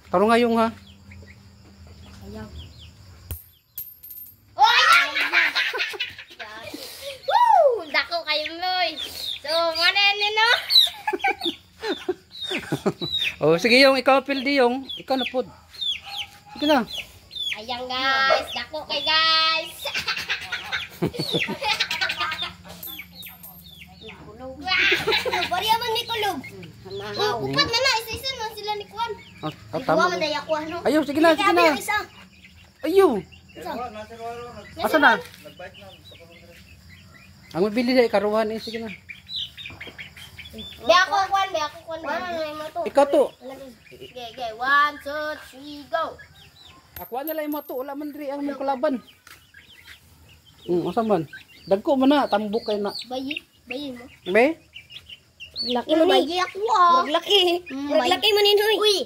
Tarong ngayong ha. Ayaw. Oh! Woo! Dako kayong loy. So, manen no? Oh, sige yung ikaw pildi yung. Ikaw na pod. Sige na. Ayan guys, dako kay guys. Kulog. Bari man ni kulog. Upat na na, isa-isa na sila ni Kwan. Tama. Man daya ko ano. Ayaw, sige na, sige na. Ayaw. Asa na? Ang mabili na ikaruhan eh, sige na. Be ako Kwan. Ikaw to. Okay, 1, 2, 3, go. Ako na lang mo to, wala man diri ang mong kalaban. Asa man? Dagko man na, tambok kay na. Bayi mo. Be? Laki mo bayi ako. Laki mo nin hoy. Uy.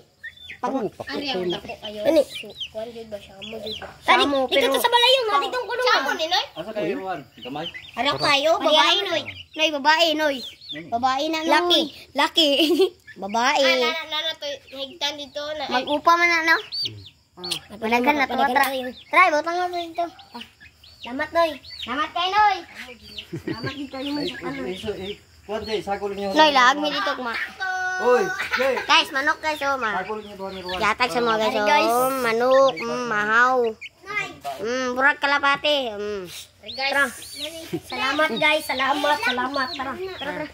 Ari ang dako kayo. Ani? Kwan jud ba siya mo jud. Tadi dito sa balayo mo ditong kuno. Sa ni noy? Asa kayo ruan? Gamay. Ara kayo, babae noy. Noy babae noy. Babae na noy. Laki. Babae. Nana to higtan dito na. Mag-upa man na no. Panagan na to try botang mo dito. Salamat noy. Salamat kay noy. Salamat dito yung ano. Kuan day, sagol niyo. Noy lag mi dito kuma. Oy, jay. Guys, manok guys oh ma. Sagol niyo tuan ni ruan. Yatag sa mga guys oh, manok, mahaw. Burak kalapati. Tara. Salamat guys, salamat. Tara. Tara.